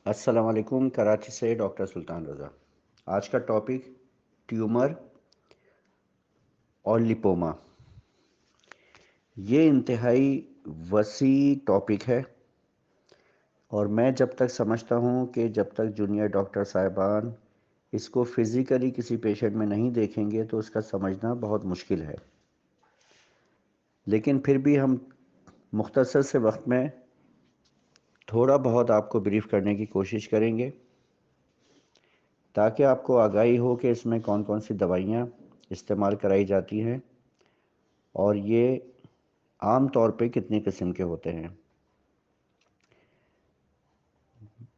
अस्सलाम वालेकुम। कराची से डॉक्टर सुल्तान रज़ा। आज का टॉपिक ट्यूमर और लिपोमा। ये इंतहाई वसी टॉपिक है और मैं जब तक समझता हूँ कि जब तक जूनियर डॉक्टर साहिबान इसको फिज़िकली किसी पेशेंट में नहीं देखेंगे तो उसका समझना बहुत मुश्किल है। लेकिन फिर भी हम मुख्तसर से वक्त में थोड़ा बहुत आपको ब्रीफ करने की कोशिश करेंगे ताकि आपको आगाही हो कि इसमें कौन कौन सी दवाइयाँ इस्तेमाल कराई जाती हैं और ये आम तौर पे कितने किस्म के होते हैं।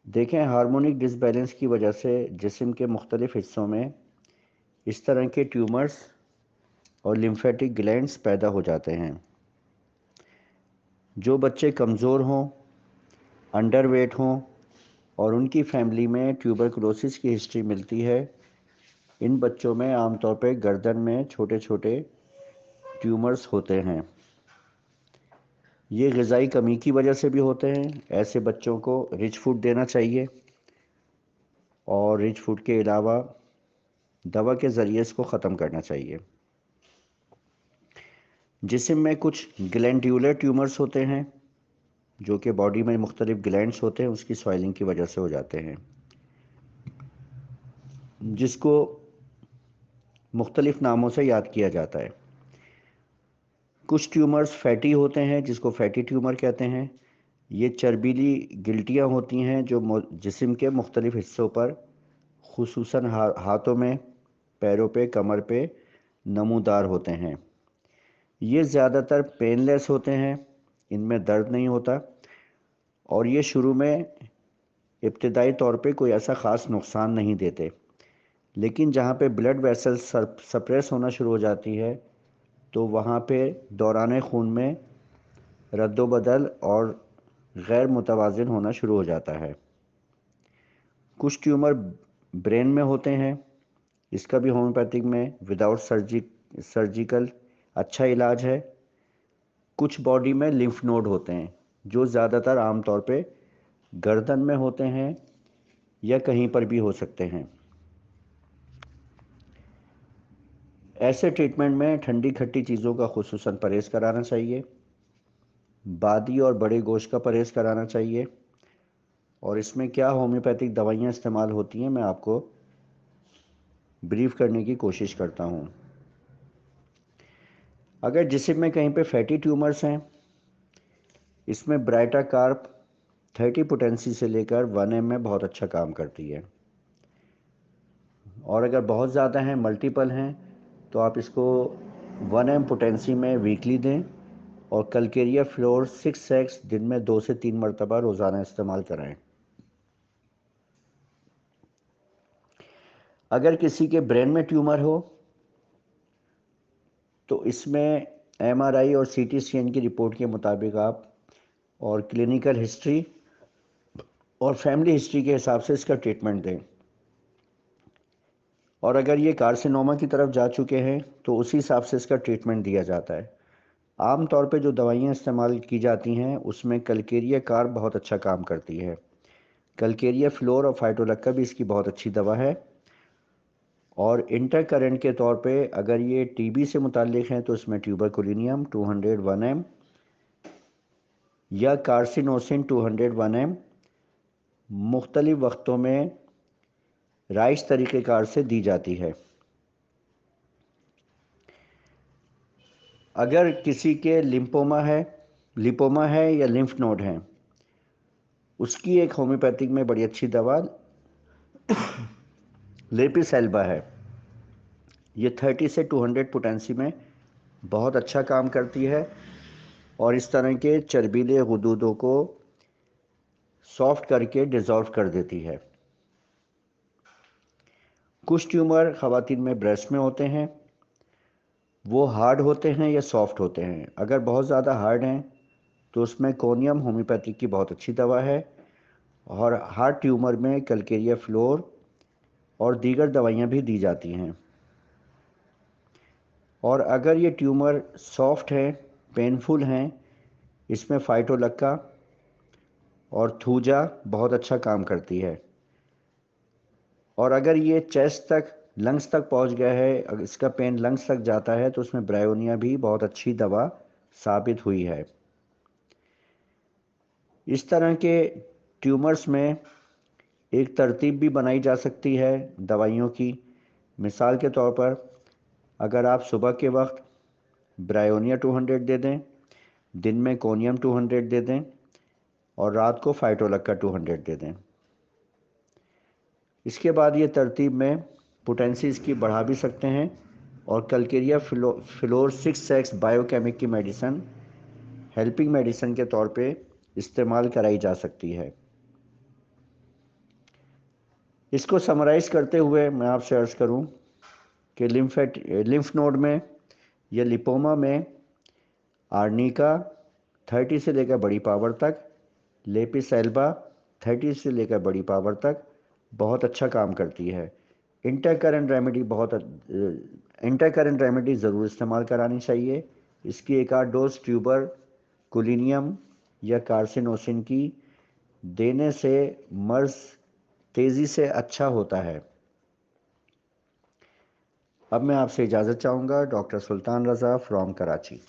देखें, हार्मोनिक डिसबैलेंस की वजह से जिस्म के मुख्तलिफ हिस्सों में इस तरह के ट्यूमर्स और लिम्फेटिक ग्लैंड्स पैदा हो जाते हैं। जो बच्चे कमज़ोर हों, अंडरवेट हों और उनकी फैमिली में ट्यूबरकुलोसिस की हिस्ट्री मिलती है, इन बच्चों में आमतौर पर गर्दन में छोटे छोटे ट्यूमर्स होते हैं। ये ग़िज़ाई कमी की वजह से भी होते हैं। ऐसे बच्चों को रिच फूड देना चाहिए और रिच फूड के अलावा दवा के ज़रिए इसको ख़त्म करना चाहिए। जिस्म में कुछ ग्लैंड्यूलर ट्यूमर्स होते हैं जो कि बॉडी में मुख्तलिफ ग्लैंड्स होते हैं, उसकी स्वेलिंग की वजह से हो जाते हैं, जिसको मुख्तलिफ नामों से याद किया जाता है। कुछ ट्यूमर्स फैटी होते हैं जिसको फैटी ट्यूमर कहते हैं। ये चर्बीली गिल्टियाँ होती हैं जो जिस्म के मुख्तलिफ हिस्सों पर खुसूसन हाथों में, पैरों पे, कमर पे नमूदार होते हैं। ये ज़्यादातर पेनलेस होते हैं, इनमें दर्द नहीं होता और ये शुरू में इब्तदाई तौर पे कोई ऐसा ख़ास नुकसान नहीं देते। लेकिन जहाँ पे ब्लड वेसल्स सप्रेस होना शुरू हो जाती है तो वहाँ पे दौरान खून में रद्दोबदल और गैर मुतवाज़िन होना शुरू हो जाता है। कुछ ट्यूमर ब्रेन में होते हैं, इसका भी होम्योपैथिक में विदाउट सर्जिकल अच्छा इलाज है। कुछ बॉडी में लिम्फ नोड होते हैं जो ज़्यादातर आमतौर पे गर्दन में होते हैं या कहीं पर भी हो सकते हैं। ऐसे ट्रीटमेंट में ठंडी खट्टी चीज़ों का खुसूसन परहेज़ कराना चाहिए, बादी और बड़े गोश्त का परहेज़ कराना चाहिए। और इसमें क्या होम्योपैथिक दवाइयाँ इस्तेमाल होती हैं मैं आपको ब्रीफ करने की कोशिश करता हूँ। अगर जिस्म में कहीं पे फैटी ट्यूमर्स हैं, इसमें ब्राइटा कार्प 30 पोटेंसी से लेकर 1 में बहुत अच्छा काम करती है और अगर बहुत ज़्यादा हैं, मल्टीपल हैं, तो आप इसको 1 पोटेंसी में वीकली दें और कलकेरिया फ्लोर 6x दिन में 2 से 3 मरतबा रोज़ाना इस्तेमाल कराएं। अगर किसी के ब्रेन में ट्यूमर हो तो इसमें MRI और CT स्कैन की रिपोर्ट के मुताबिक आप और क्लिनिकल हिस्ट्री और फैमिली हिस्ट्री के हिसाब से इसका ट्रीटमेंट दें। और अगर ये कार्सिनोमा की तरफ जा चुके हैं तो उसी हिसाब से इसका ट्रीटमेंट दिया जाता है। आम तौर पे जो दवाइयाँ इस्तेमाल की जाती हैं उसमें कलकेरिया कार्ब बहुत अच्छा काम करती है। कलकेरिया फ्लोर और फाइटोलक्का भी इसकी बहुत अच्छी दवा है। और इंटर करंट के तौर पे अगर ये TB से मुताल्लिक हैं तो इसमें ट्यूबरकुलिनियम 201 m या कार्सिनोसिन 201 m मुख्तलिफ वक्तों में राइस तरीक़ेकार से दी जाती है। अगर किसी के लिपोमा है या लिम्फ नोड हैं, उसकी एक होम्योपैथिक में बड़ी अच्छी दवा लेपिसेल्बा है। ये 30 से 200 पोटेंसी में बहुत अच्छा काम करती है और इस तरह के चर्बीले गुदूदों को सॉफ्ट करके डिज़ोल्व कर देती है। कुछ ट्यूमर ख़वातीन में ब्रेस्ट में होते हैं, वो हार्ड होते हैं या सॉफ्ट होते हैं। अगर बहुत ज़्यादा हार्ड हैं तो उसमें कोनियम होम्योपैथिक की बहुत अच्छी दवा है और हार्ट ट्यूमर में कलकेरिया फ्लोर और दीगर दवाइयाँ भी दी जाती हैं। और अगर ये ट्यूमर सॉफ्ट है, पेनफुल हैं, इसमें फाइटोलक्का और थूजा बहुत अच्छा काम करती है। और अगर ये चेस्ट तक, लंग्स तक पहुंच गया है, अगर इसका पेन लंग्स तक जाता है, तो उसमें ब्रायोनिया भी बहुत अच्छी दवा साबित हुई है। इस तरह के ट्यूमर्स में एक तरतीब भी बनाई जा सकती है दवाइयों की। मिसाल के तौर पर अगर आप सुबह के वक्त ब्रायोनिया 200 दे दें, दिन में कोनियम 200 दे दें और रात को फाइटोलक का 200 दे दें। इसके बाद ये तरतीब में पोटेंसी इसकी बढ़ा भी सकते हैं और कलकेरिया फ्लोर 6 बायोकेमिक की मेडिसिन हेल्पिंग मेडिसिन के तौर पे इस्तेमाल कराई जा सकती है। इसको समराइज करते हुए मैं आपसे अर्ज़ करूं कि लिम्फ नोड में या लिपोमा में आर्निका 30 से लेकर बड़ी पावर तक, लेपिस एल्बा 30 से लेकर बड़ी पावर तक बहुत अच्छा काम करती है। इंटरकरेंट रेमेडी ज़रूर इस्तेमाल करानी चाहिए। इसकी एक आध डोज ट्यूबर कुलिनियम या कार्सिनोसिन की देने से मर्ज तेज़ी से अच्छा होता है। अब मैं आपसे इजाज़त चाहूँगा। Doctor Sultan Raza from Karachi.